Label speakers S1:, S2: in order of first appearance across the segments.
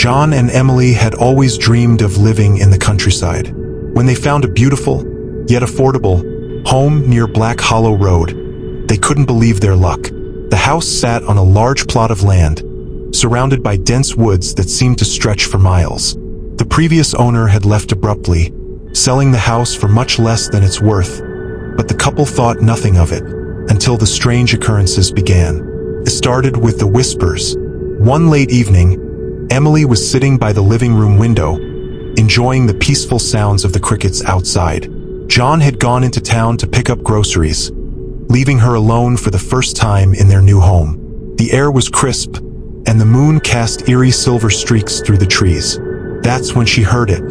S1: John and Emily had always dreamed of living in the countryside. When they found a beautiful, yet affordable, home near Black Hollow Road, they couldn't believe their luck. The house sat on a large plot of land, surrounded by dense woods that seemed to stretch for miles. The previous owner had left abruptly, selling the house for much less than its worth, but the couple thought nothing of it until the strange occurrences began. It started with the whispers. One late evening, Emily was sitting by the living room window, enjoying the peaceful sounds of the crickets outside. John had gone into town to pick up groceries, leaving her alone for the first time in their new home. The air was crisp, and the moon cast eerie silver streaks through the trees. That's when she heard it.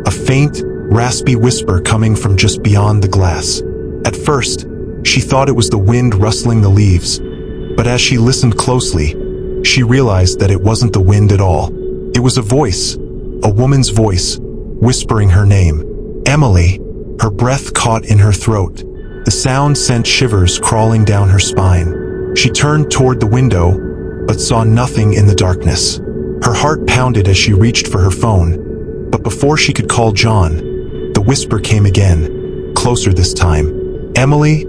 S1: A faint, raspy whisper coming from just beyond the glass. At first, she thought it was the wind rustling the leaves, but as she listened closely, she realized that it wasn't the wind at all. It was a voice, a woman's voice, whispering her name. Emily. Her breath caught in her throat. The sound sent shivers crawling down her spine. She turned toward the window, but saw nothing in the darkness. Her heart pounded as she reached for her phone, but before she could call John, the whisper came again, closer this time. Emily,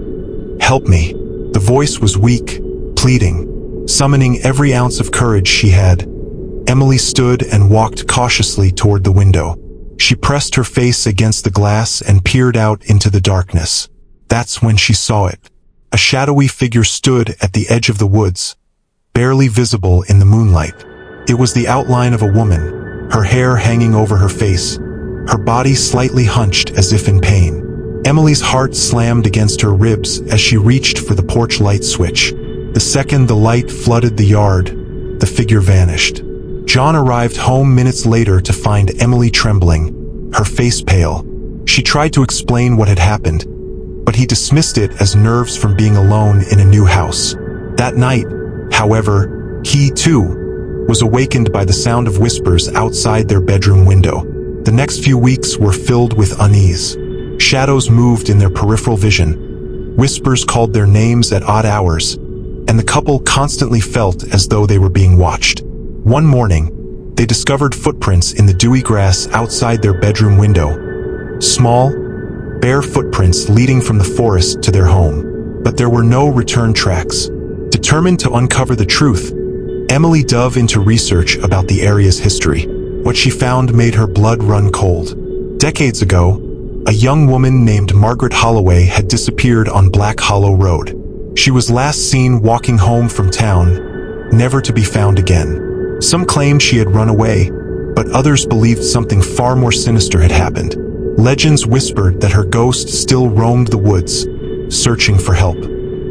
S1: help me. The voice was weak, pleading, summoning every ounce of courage she had. Emily stood and walked cautiously toward the window. She pressed her face against the glass and peered out into the darkness. That's when she saw it. A shadowy figure stood at the edge of the woods, barely visible in the moonlight. It was the outline of a woman, her hair hanging over her face, her body slightly hunched as if in pain. Emily's heart slammed against her ribs as she reached for the porch light switch. The second the light flooded the yard, the figure vanished. John arrived home minutes later to find Emily trembling, her face pale. She tried to explain what had happened, but he dismissed it as nerves from being alone in a new house. That night, however, he, too, was awakened by the sound of whispers outside their bedroom window. The next few weeks were filled with unease. Shadows moved in their peripheral vision. Whispers called their names at odd hours, and the couple constantly felt as though they were being watched. One morning, they discovered footprints in the dewy grass outside their bedroom window. Small, bare footprints leading from the forest to their home. But there were no return tracks. Determined to uncover the truth, Emily dove into research about the area's history. What she found made her blood run cold. Decades ago, a young woman named Margaret Holloway had disappeared on Black Hollow Road. She was last seen walking home from town, never to be found again. Some claimed she had run away, but others believed something far more sinister had happened. Legends whispered that her ghost still roamed the woods, searching for help.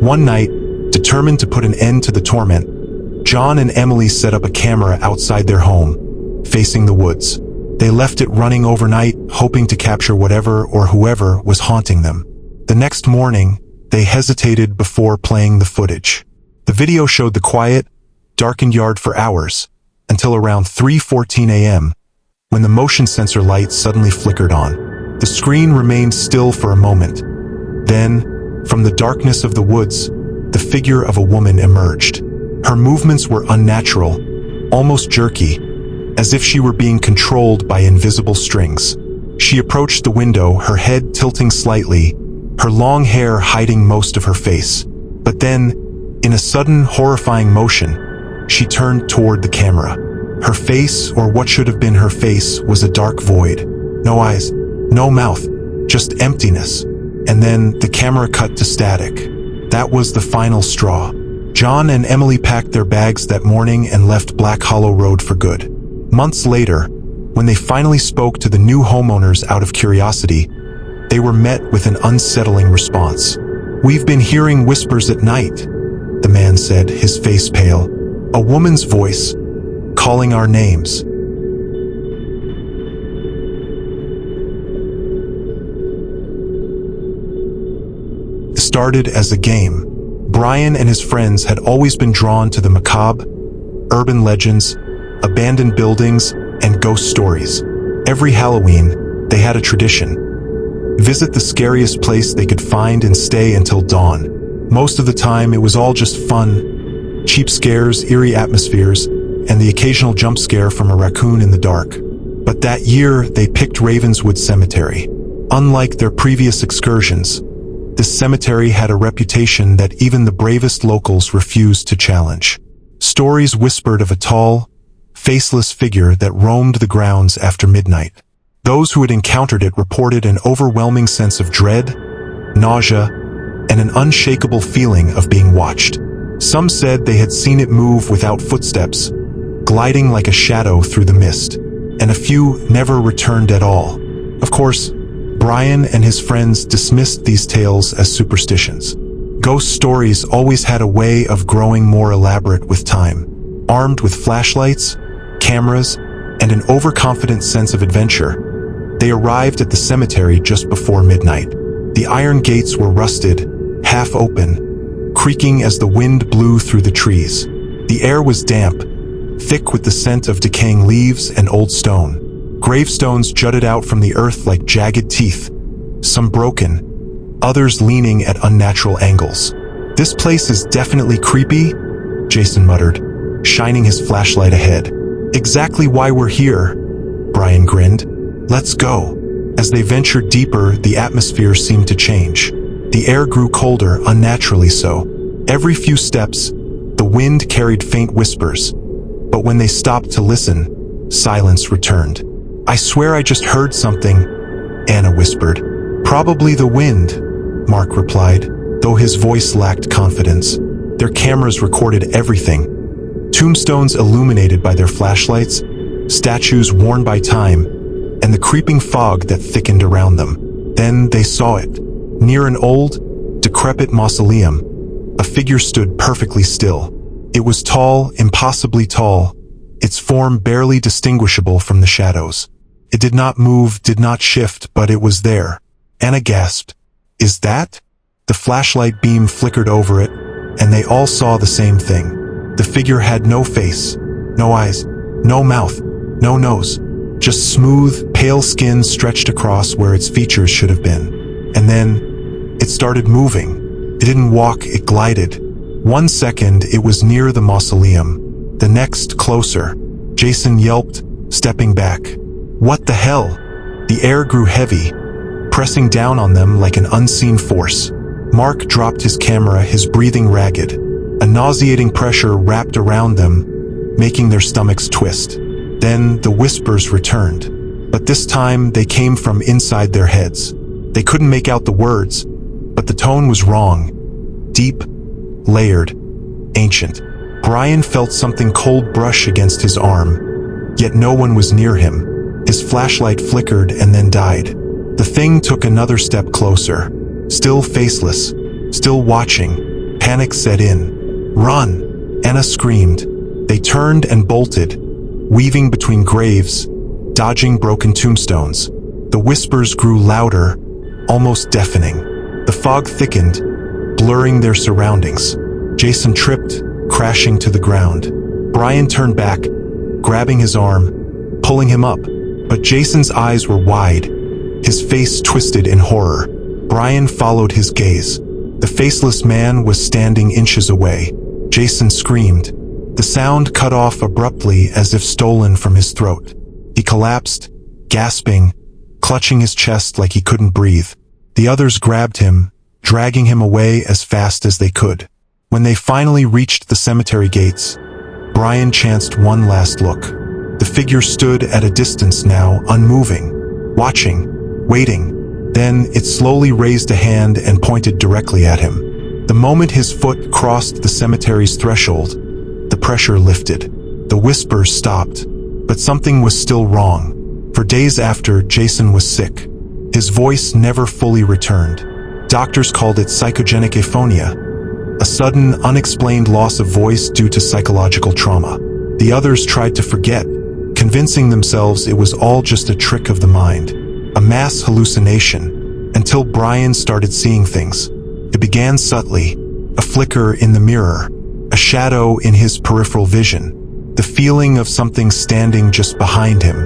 S1: One night, determined to put an end to the torment, John and Emily set up a camera outside their home, facing the woods. They left it running overnight, hoping to capture whatever or whoever was haunting them. The next morning, they hesitated before playing the footage. The video showed the quiet, darkened yard for hours, until around 3:14 a.m., when the motion sensor light suddenly flickered on. The screen remained still for a moment. Then, from the darkness of the woods, the figure of a woman emerged. Her movements were unnatural, almost jerky, as if she were being controlled by invisible strings. She approached the window, her head tilting slightly, her long hair hiding most of her face. But then, in a sudden, horrifying motion, she turned toward the camera. Her face, or what should have been her face, was a dark void. No eyes, no mouth, just emptiness. And then the camera cut to static. That was the final straw. John and Emily packed their bags that morning and left Black Hollow Road for good. Months later, when they finally spoke to the new homeowners out of curiosity, they were met with an unsettling response. "We've been hearing whispers at night," the man said, his face pale. "A woman's voice, calling our names." It started as a game. Brian and his friends had always been drawn to the macabre, urban legends, abandoned buildings, and ghost stories. Every Halloween, they had a tradition. Visit the scariest place they could find and stay until dawn. Most of the time, it was all just fun, cheap scares, eerie atmospheres, and the occasional jump scare from a raccoon in the dark. But that year, they picked Ravenswood Cemetery. Unlike their previous excursions, this cemetery had a reputation that even the bravest locals refused to challenge. Stories whispered of a tall, faceless figure that roamed the grounds after midnight. Those who had encountered it reported an overwhelming sense of dread, nausea, and an unshakable feeling of being watched. Some said they had seen it move without footsteps, gliding like a shadow through the mist, and a few never returned at all. Of course, Brian and his friends dismissed these tales as superstitions. Ghost stories always had a way of growing more elaborate with time. Armed with flashlights, cameras, and an overconfident sense of adventure, they arrived at the cemetery just before midnight. The iron gates were rusted, half open, creaking as the wind blew through the trees. The air was damp, thick with the scent of decaying leaves and old stone. Gravestones jutted out from the earth like jagged teeth, some broken, others leaning at unnatural angles. "This place is definitely creepy," Jason muttered, shining his flashlight ahead. "Exactly why we're here," Brian grinned. "Let's go." As they ventured deeper, the atmosphere seemed to change. The air grew colder, unnaturally so. Every few steps, the wind carried faint whispers. But when they stopped to listen, silence returned. "I swear I just heard something," Anna whispered. "Probably the wind," Mark replied, though his voice lacked confidence. Their cameras recorded everything. Tombstones illuminated by their flashlights, statues worn by time, and the creeping fog that thickened around them. Then they saw it. Near an old, decrepit mausoleum, a figure stood perfectly still. It was tall, impossibly tall, its form barely distinguishable from the shadows. It did not move, did not shift, but it was there. Anna gasped. "Is that?" The flashlight beam flickered over it, and they all saw the same thing. The figure had no face, no eyes, no mouth, no nose. Just smooth, pale skin stretched across where its features should have been. And then, it started moving. It didn't walk, it glided. 1 second, it was near the mausoleum. The next, closer. Jason yelped, stepping back. "What the hell?" The air grew heavy, pressing down on them like an unseen force. Mark dropped his camera, his breathing ragged. A nauseating pressure wrapped around them, making their stomachs twist. Then the whispers returned. But this time, they came from inside their heads. They couldn't make out the words, but the tone was wrong. Deep, layered, ancient. Brian felt something cold brush against his arm, yet no one was near him. His flashlight flickered and then died. The thing took another step closer. Still faceless, still watching. Panic set in. "Run!" Anna screamed. They turned and bolted, weaving between graves, dodging broken tombstones. The whispers grew louder, almost deafening. The fog thickened, blurring their surroundings. Jason tripped, crashing to the ground. Brian turned back, grabbing his arm, pulling him up. But Jason's eyes were wide, his face twisted in horror. Brian followed his gaze. The faceless man was standing inches away. Jason screamed. The sound cut off abruptly as if stolen from his throat. He collapsed, gasping, clutching his chest like he couldn't breathe. The others grabbed him, dragging him away as fast as they could. When they finally reached the cemetery gates, Brian chanced one last look. The figure stood at a distance now, unmoving, watching, waiting. Then it slowly raised a hand and pointed directly at him. The moment his foot crossed the cemetery's threshold, the pressure lifted. The whispers stopped, but something was still wrong. For days after, Jason was sick. His voice never fully returned. Doctors called it psychogenic aphonia, a sudden, unexplained loss of voice due to psychological trauma. The others tried to forget, convincing themselves it was all just a trick of the mind, a mass hallucination, until Brian started seeing things. It began subtly, a flicker in the mirror, a shadow in his peripheral vision, the feeling of something standing just behind him.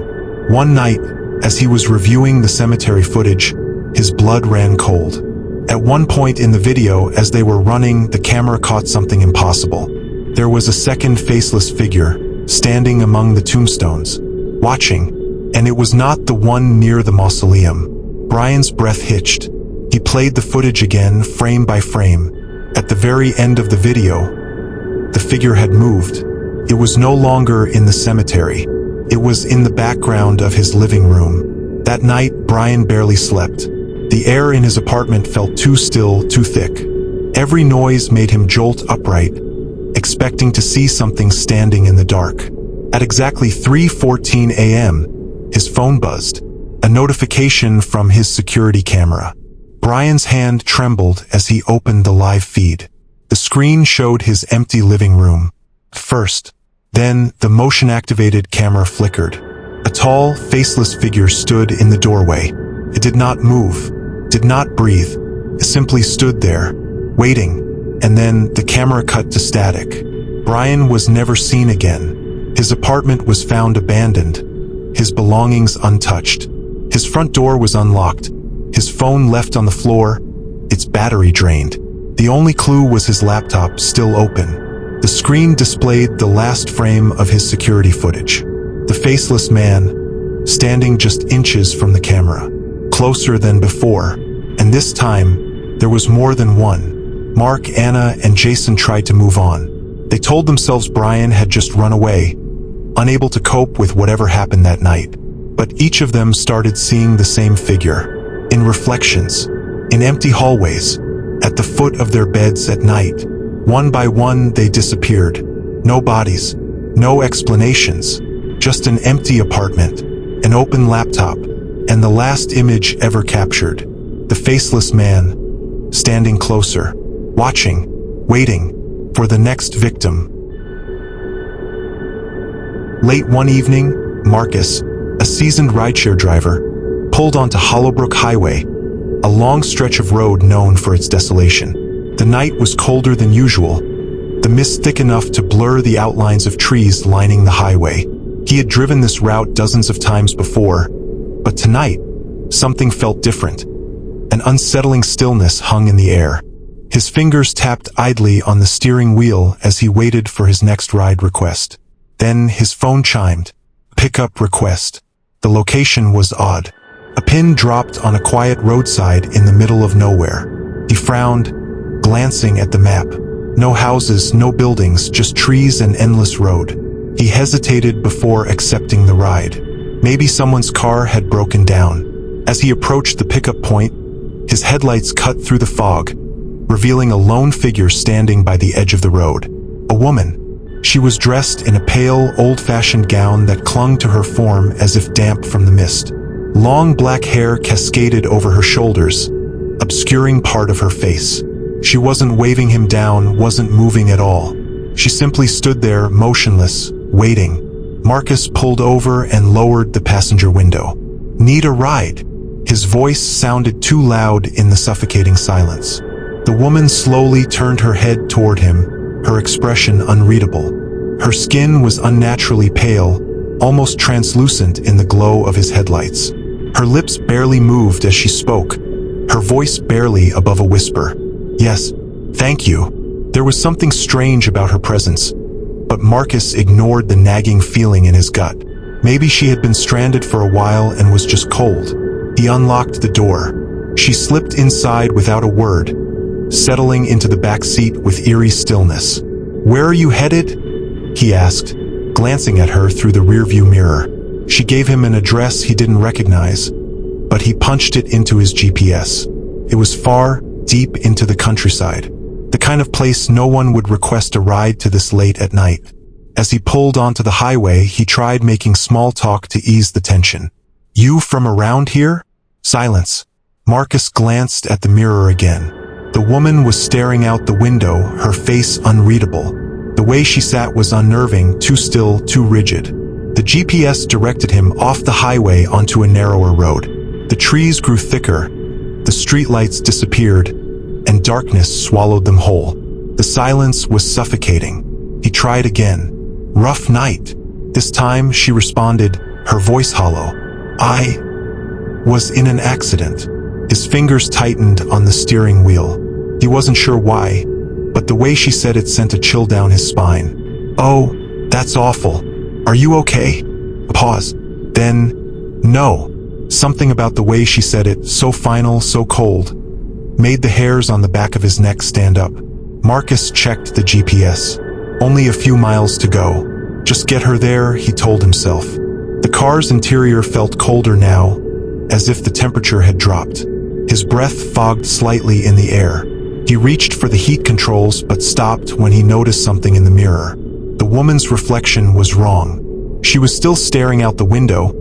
S1: One night, as he was reviewing the cemetery footage, his blood ran cold. At one point in the video, as they were running, the camera caught something impossible. There was a second faceless figure, standing among the tombstones, watching, and it was not the one near the mausoleum. Brian's breath hitched. He played the footage again, frame by frame. At the very end of the video, the figure had moved. It was no longer in the cemetery. It was in the background of his living room. That night, Brian barely slept. The air in his apartment felt too still, too thick. Every noise made him jolt upright, expecting to see something standing in the dark. At exactly 3:14 a.m., his phone buzzed. A notification from his security camera. Brian's hand trembled as he opened the live feed. The screen showed his empty living room. First, then the motion-activated camera flickered. A tall, faceless figure stood in the doorway. It did not move, did not breathe. It simply stood there, waiting, and then the camera cut to static. Brian was never seen again. His apartment was found abandoned, his belongings untouched. His front door was unlocked, his phone left on the floor, its battery drained. The only clue was his laptop still open. The screen displayed the last frame of his security footage. The faceless man, standing just inches from the camera, closer than before, and this time, there was more than one. Mark, Anna, and Jason tried to move on. They told themselves Brian had just run away, unable to cope with whatever happened that night. But each of them started seeing the same figure, in reflections, in empty hallways, at the foot of their beds at night. One by one, they disappeared. No bodies, no explanations, just an empty apartment, an open laptop, and the last image ever captured. The faceless man, standing closer, watching, waiting, for the next victim. Late one evening, Marcus, a seasoned rideshare driver, pulled onto Hollowbrook Highway, a long stretch of road known for its desolation. The night was colder than usual, the mist thick enough to blur the outlines of trees lining the highway. He had driven this route dozens of times before, but tonight, something felt different. An unsettling stillness hung in the air. His fingers tapped idly on the steering wheel as he waited for his next ride request. Then his phone chimed. Pickup request. The location was odd. A pin dropped on a quiet roadside in the middle of nowhere. He frowned, glancing at the map. No houses, no buildings, just trees and endless road. He hesitated before accepting the ride. Maybe someone's car had broken down. As he approached the pickup point, his headlights cut through the fog, revealing a lone figure standing by the edge of the road. A woman. She was dressed in a pale, old-fashioned gown that clung to her form as if damp from the mist. Long black hair cascaded over her shoulders, obscuring part of her face. She wasn't waving him down, wasn't moving at all. She simply stood there, motionless, waiting. Marcus pulled over and lowered the passenger window. Need a ride? His voice sounded too loud in the suffocating silence. The woman slowly turned her head toward him, her expression unreadable. Her skin was unnaturally pale, almost translucent in the glow of his headlights. Her lips barely moved as she spoke, her voice barely above a whisper. Yes, thank you. There was something strange about her presence, but Marcus ignored the nagging feeling in his gut. Maybe she had been stranded for a while and was just cold. He unlocked the door. She slipped inside without a word, settling into the back seat with eerie stillness. Where are you headed? He asked, glancing at her through the rearview mirror. She gave him an address he didn't recognize, but he punched it into his GPS. It was far, deep into the countryside, the kind of place no one would request a ride to this late at night. As he pulled onto the highway, he tried making small talk to ease the tension. You from around here? Silence. Marcus glanced at the mirror again. The woman was staring out the window, her face unreadable. The way she sat was unnerving, too still, too rigid. The GPS directed him off the highway onto a narrower road. The trees grew thicker, the streetlights disappeared, and darkness swallowed them whole. The silence was suffocating. He tried again. Rough night. This time she responded, her voice hollow. I was in an accident. His fingers tightened on the steering wheel. He wasn't sure why, but the way she said it sent a chill down his spine. Oh, that's awful. "Are you okay?" A pause. Then, "No." Something about the way she said it, so final, so cold, made the hairs on the back of his neck stand up. Marcus checked the GPS. Only a few miles to go. Just get her there, he told himself. The car's interior felt colder now, as if the temperature had dropped. His breath fogged slightly in the air. He reached for the heat controls but stopped when he noticed something in the mirror. The woman's reflection was wrong. She was still staring out the window,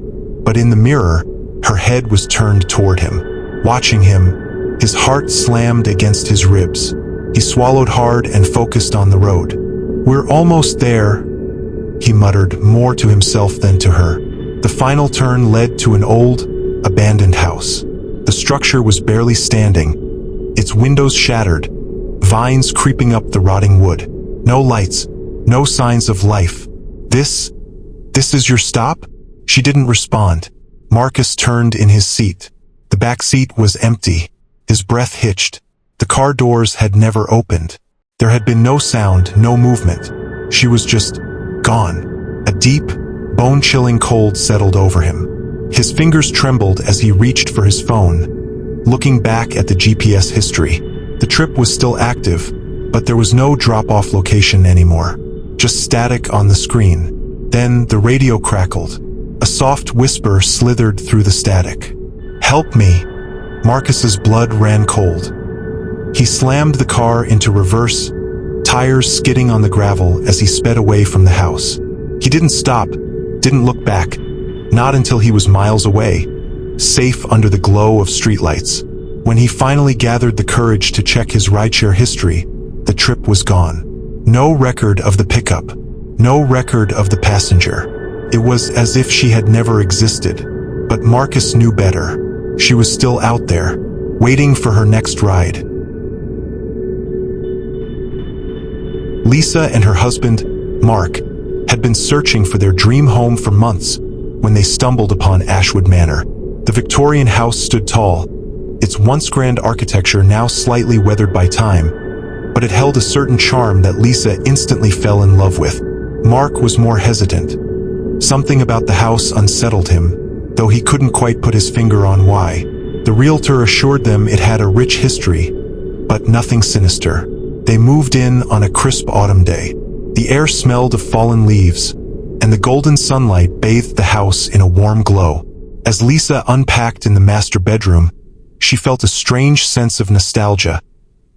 S1: but in the mirror, her head was turned toward him. Watching him, his heart slammed against his ribs. He swallowed hard and focused on the road. "We're almost there," he muttered, more to himself than to her. The final turn led to an old, abandoned house. The structure was barely standing, its windows shattered, vines creeping up the rotting wood. No lights, no signs of life. This is your stop?" She didn't respond. Marcus turned in his seat. The back seat was empty. His breath hitched. The car doors had never opened. There had been no sound, no movement. She was just gone. A deep, bone-chilling cold settled over him. His fingers trembled as he reached for his phone, looking back at the GPS history. The trip was still active, but there was no drop-off location anymore. Just static on the screen. Then the radio crackled. A soft whisper slithered through the static. "Help me." Marcus's blood ran cold. He slammed the car into reverse, tires skidding on the gravel as he sped away from the house. He didn't stop, didn't look back, not until he was miles away, safe under the glow of streetlights. When he finally gathered the courage to check his rideshare history, the trip was gone. No record of the pickup, no record of the passenger. It was as if she had never existed. But Marcus knew better. She was still out there, waiting for her next ride. Lisa and her husband, Mark, had been searching for their dream home for months when they stumbled upon Ashwood Manor. The Victorian house stood tall, its once grand architecture now slightly weathered by time, but it held a certain charm that Lisa instantly fell in love with. Mark was more hesitant. Something about the house unsettled him, though he couldn't quite put his finger on why. The realtor assured them it had a rich history, but nothing sinister. They moved in on a crisp autumn day. The air smelled of fallen leaves, and the golden sunlight bathed the house in a warm glow. As Lisa unpacked in the master bedroom, she felt a strange sense of nostalgia,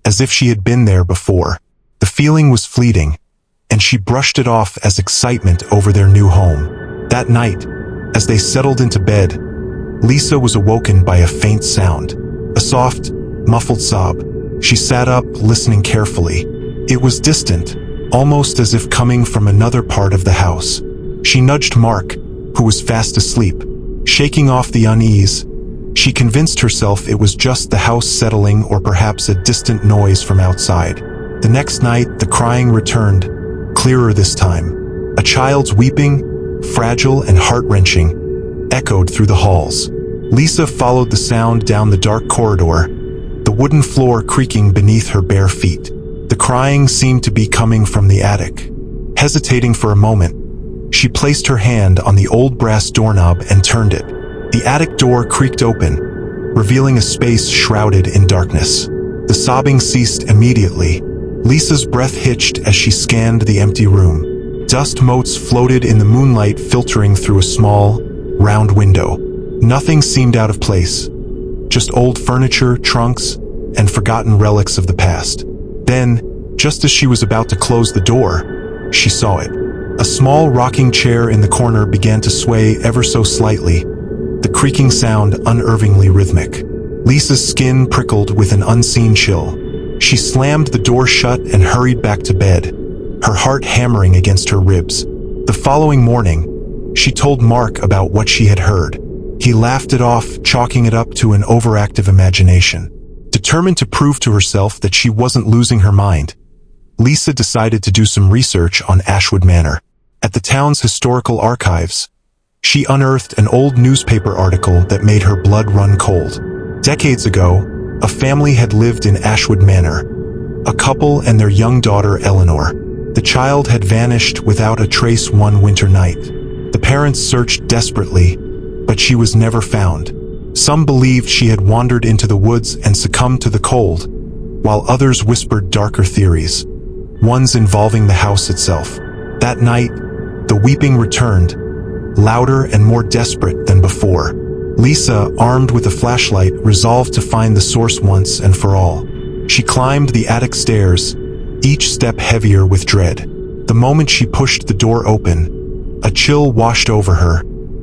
S1: as if she had been there before. The feeling was fleeting, and she brushed it off as excitement over their new home. That night, as they settled into bed, Lisa was awoken by a faint sound, a soft, muffled sob. She sat up, listening carefully. It was distant, almost as if coming from another part of the house. She nudged Mark, who was fast asleep. Shaking off the unease, she convinced herself it was just the house settling or perhaps a distant noise from outside. The next night, the crying returned, clearer this time. A child's weeping, fragile and heart-wrenching, echoed through the halls. Lisa followed the sound down the dark corridor, the wooden floor creaking beneath her bare feet. The crying seemed to be coming from the attic. Hesitating for a moment, she placed her hand on the old brass doorknob and turned it. The attic door creaked open, revealing a space shrouded in darkness. The sobbing ceased immediately. Lisa's breath hitched as she scanned the empty room. Dust motes floated in the moonlight, filtering through a small, round window. Nothing seemed out of place. Just old furniture, trunks, and forgotten relics of the past. Then, just as she was about to close the door, she saw it. A small rocking chair in the corner began to sway ever so slightly, the creaking sound unnervingly rhythmic. Lisa's skin prickled with an unseen chill. She slammed the door shut and hurried back to bed, her heart hammering against her ribs. The following morning, she told Mark about what she had heard. He laughed it off, chalking it up to an overactive imagination. Determined to prove to herself that she wasn't losing her mind, Lisa decided to do some research on Ashwood Manor. At the town's historical archives, she unearthed an old newspaper article that made her blood run cold. Decades ago, a family had lived in Ashwood Manor, a couple and their young daughter Eleanor. The child had vanished without a trace one winter night. The parents searched desperately, but she was never found. Some believed she had wandered into the woods and succumbed to the cold, while others whispered darker theories, ones involving the house itself. That night, the weeping returned, louder and more desperate than before. Lisa, armed with a flashlight, resolved to find the source once and for all. She climbed the attic stairs, each step heavier with dread. The moment she pushed the door open, a chill washed over her,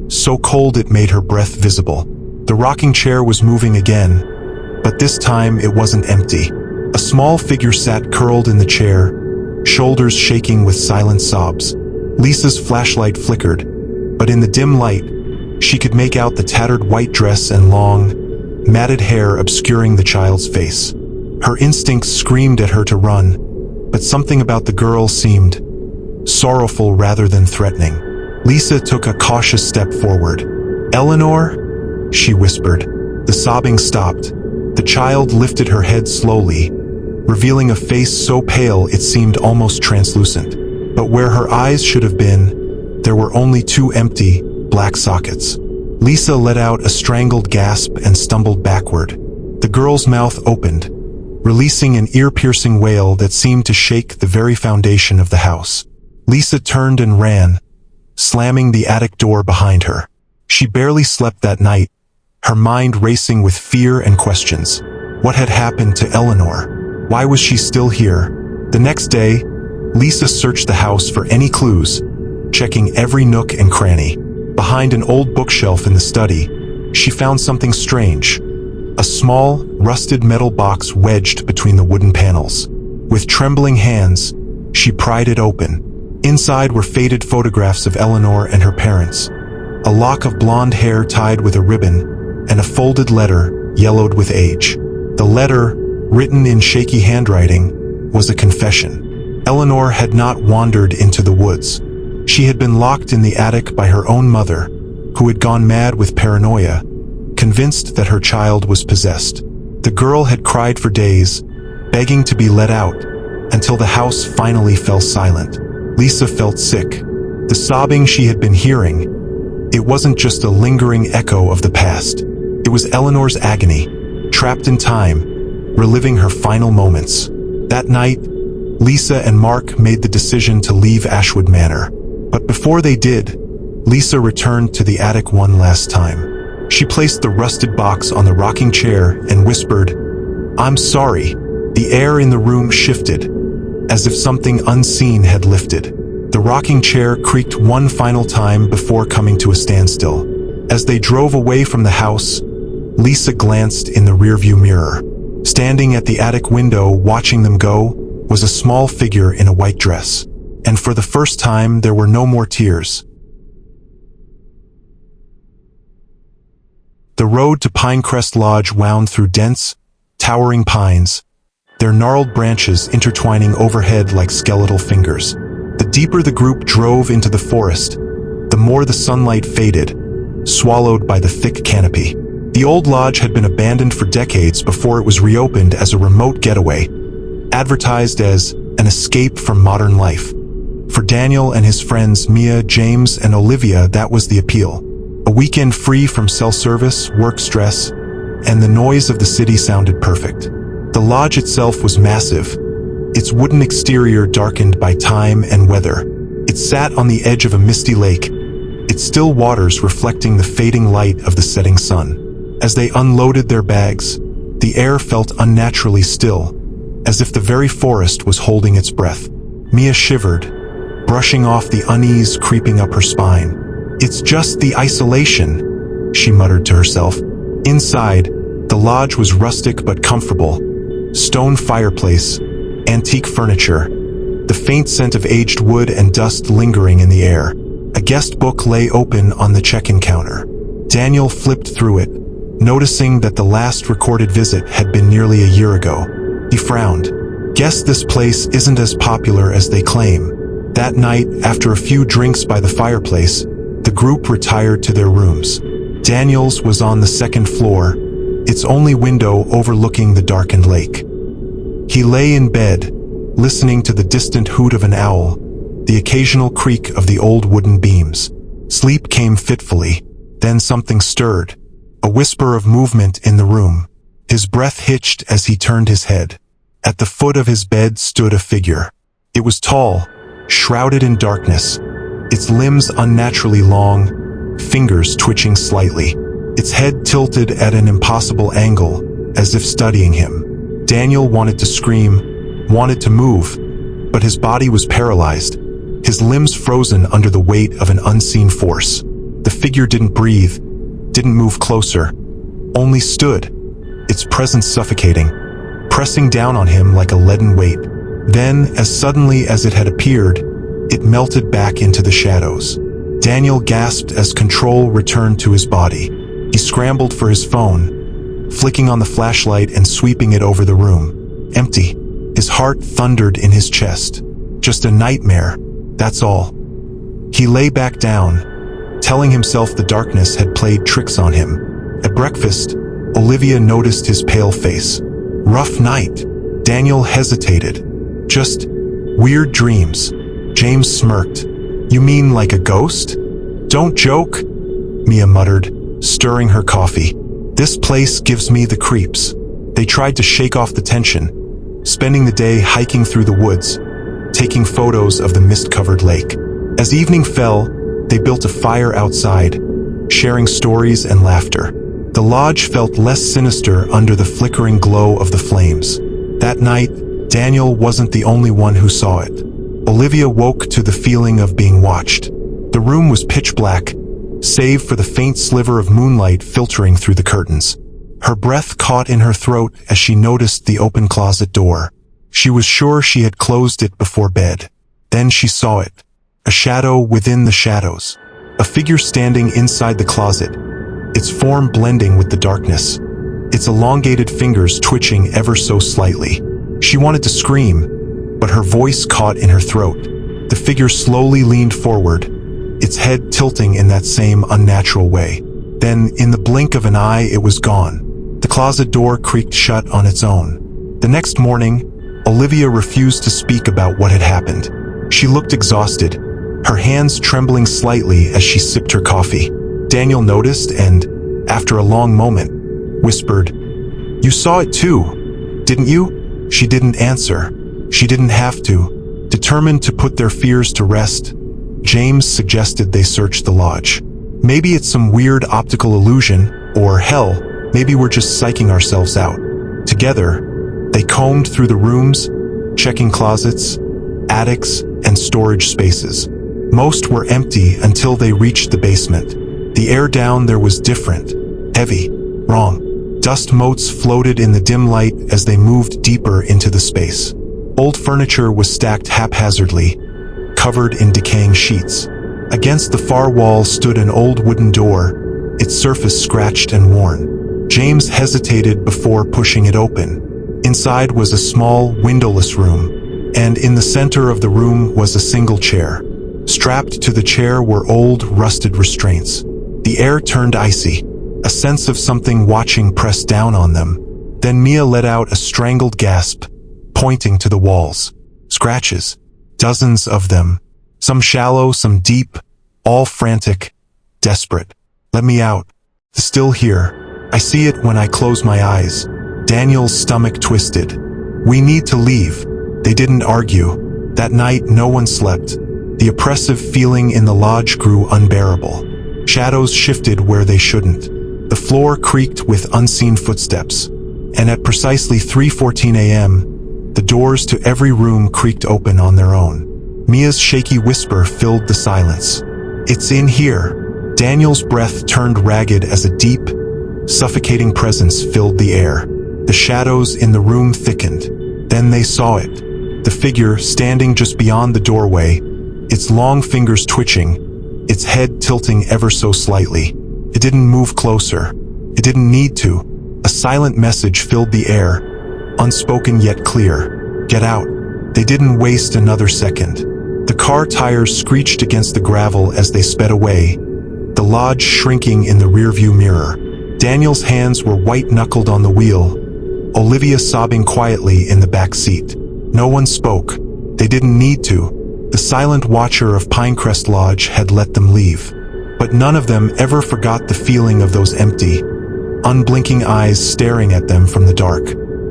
S1: so cold it made her breath visible. The rocking chair was moving again, but this time it wasn't empty. A small figure sat curled in the chair, shoulders shaking with silent sobs. Lisa's flashlight flickered, but in the dim light, she could make out the tattered white dress and long, matted hair obscuring the child's face. Her instincts screamed at her to run, but something about the girl seemed sorrowful rather than threatening. Lisa took a cautious step forward. "Eleanor?" she whispered. The sobbing stopped. The child lifted her head slowly, revealing a face so pale it seemed almost translucent. But where her eyes should have been, there were only two empty, black sockets. Lisa let out a strangled gasp and stumbled backward. The girl's mouth opened, releasing an ear-piercing wail that seemed to shake the very foundation of the house. Lisa turned and ran, slamming the attic door behind her. She barely slept that night, her mind racing with fear and questions. What had happened to Eleanor? Why was she still here? The next day, Lisa searched the house for any clues, checking every nook and cranny. Behind an old bookshelf in the study, she found something strange. A small, rusted metal box wedged between the wooden panels. With trembling hands, she pried it open. Inside were faded photographs of Eleanor and her parents, a lock of blonde hair tied with a ribbon, and a folded letter, yellowed with age. The letter, written in shaky handwriting, was a confession. Eleanor had not wandered into the woods. She had been locked in the attic by her own mother, who had gone mad with paranoia, convinced that her child was possessed. The girl had cried for days, begging to be let out, until the house finally fell silent. Lisa felt sick. The sobbing she had been hearing, it wasn't just a lingering echo of the past. It was Eleanor's agony, trapped in time, reliving her final moments. That night, Lisa and Mark made the decision to leave Ashwood Manor. But before they did, Lisa returned to the attic one last time. She placed the rusted box on the rocking chair and whispered, "I'm sorry." The air in the room shifted, as if something unseen had lifted. The rocking chair creaked one final time before coming to a standstill. As they drove away from the house, Lisa glanced in the rearview mirror. Standing at the attic window watching them go was a small figure in a white dress. And for the first time, there were no more tears. The road to Pinecrest Lodge wound through dense, towering pines, their gnarled branches intertwining overhead like skeletal fingers. The deeper the group drove into the forest, the more the sunlight faded, swallowed by the thick canopy. The old lodge had been abandoned for decades before it was reopened as a remote getaway, advertised as an escape from modern life. For Daniel and his friends Mia, James, and Olivia, that was the appeal. A weekend free from cell service, work stress, and the noise of the city sounded perfect. The lodge itself was massive, its wooden exterior darkened by time and weather. It sat on the edge of a misty lake, its still waters reflecting the fading light of the setting sun. As they unloaded their bags, the air felt unnaturally still, as if the very forest was holding its breath. Mia shivered, brushing off the unease creeping up her spine. "It's just the isolation," she muttered to herself. Inside, the lodge was rustic but comfortable. Stone fireplace, antique furniture, the faint scent of aged wood and dust lingering in the air. A guest book lay open on the check-in counter. Daniel flipped through it, noticing that the last recorded visit had been nearly a year ago. He frowned. "Guess this place isn't as popular as they claim." That night, after a few drinks by the fireplace, the group retired to their rooms. Daniel's was on the second floor, its only window overlooking the darkened lake. He lay in bed, listening to the distant hoot of an owl, the occasional creak of the old wooden beams. Sleep came fitfully. Then something stirred. A whisper of movement in the room. His breath hitched as he turned his head. At the foot of his bed stood a figure. It was tall, shrouded in darkness, its limbs unnaturally long, fingers twitching slightly, its head tilted at an impossible angle, as if studying him. Daniel wanted to scream, wanted to move, but his body was paralyzed, his limbs frozen under the weight of an unseen force. The figure didn't breathe, didn't move closer, only stood, its presence suffocating, pressing down on him like a leaden weight. Then, as suddenly as it had appeared, it melted back into the shadows. Daniel gasped as control returned to his body. He scrambled for his phone, flicking on the flashlight and sweeping it over the room. Empty. His heart thundered in his chest. Just a nightmare, that's all. He lay back down, telling himself the darkness had played tricks on him. At breakfast, Olivia noticed his pale face. Rough night. Daniel hesitated. Just weird dreams. James smirked. You mean like a ghost? Don't joke, Mia muttered, stirring her coffee. This place gives me the creeps. They tried to shake off the tension, spending the day hiking through the woods, taking photos of the mist-covered lake. As evening fell, they built a fire outside, sharing stories and laughter. The lodge felt less sinister under the flickering glow of the flames. That night, Daniel wasn't the only one who saw it. Olivia woke to the feeling of being watched. The room was pitch black, save for the faint sliver of moonlight filtering through the curtains. Her breath caught in her throat as she noticed the open closet door. She was sure she had closed it before bed. Then she saw it. A shadow within the shadows. A figure standing inside the closet, its form blending with the darkness, its elongated fingers twitching ever so slightly. She wanted to scream, but her voice caught in her throat. The figure slowly leaned forward, its head tilting in that same unnatural way. Then, in the blink of an eye, it was gone. The closet door creaked shut on its own. The next morning, Olivia refused to speak about what had happened. She looked exhausted, her hands trembling slightly as she sipped her coffee. Daniel noticed and, after a long moment, whispered, "You saw it too, didn't you?" She didn't answer. She didn't have to. Determined to put their fears to rest, James suggested they search the lodge. Maybe it's some weird optical illusion, or hell, maybe we're just psyching ourselves out. Together, they combed through the rooms, checking closets, attics, and storage spaces. Most were empty until they reached the basement. The air down there was different, heavy, wrong. Dust motes floated in the dim light as they moved deeper into the space. Old furniture was stacked haphazardly, covered in decaying sheets. Against the far wall stood an old wooden door, its surface scratched and worn. James hesitated before pushing it open. Inside was a small, windowless room, and in the center of the room was a single chair. Strapped to the chair were old, rusted restraints. The air turned icy. A sense of something watching pressed down on them. Then Mia let out a strangled gasp, pointing to the walls. Scratches. Dozens of them. Some shallow, some deep, all frantic, desperate. Let me out. Still here. I see it when I close my eyes. Daniel's stomach twisted. We need to leave. They didn't argue. That night no one slept. The oppressive feeling in the lodge grew unbearable. Shadows shifted where they shouldn't. The floor creaked with unseen footsteps, and at precisely 3:14 a.m., the doors to every room creaked open on their own. Mia's shaky whisper filled the silence. It's in here. Daniel's breath turned ragged as a deep, suffocating presence filled the air. The shadows in the room thickened. Then they saw it. The figure standing just beyond the doorway, its long fingers twitching, its head tilting ever so slightly. It didn't move closer. It didn't need to. A silent message filled the air, unspoken yet clear. Get out. They didn't waste another second. The car tires screeched against the gravel as they sped away, the lodge shrinking in the rearview mirror. Daniel's hands were white-knuckled on the wheel, Olivia sobbing quietly in the back seat. No one spoke. They didn't need to. The silent watcher of Pinecrest Lodge had let them leave. But none of them ever forgot the feeling of those empty, unblinking eyes staring at them from the dark.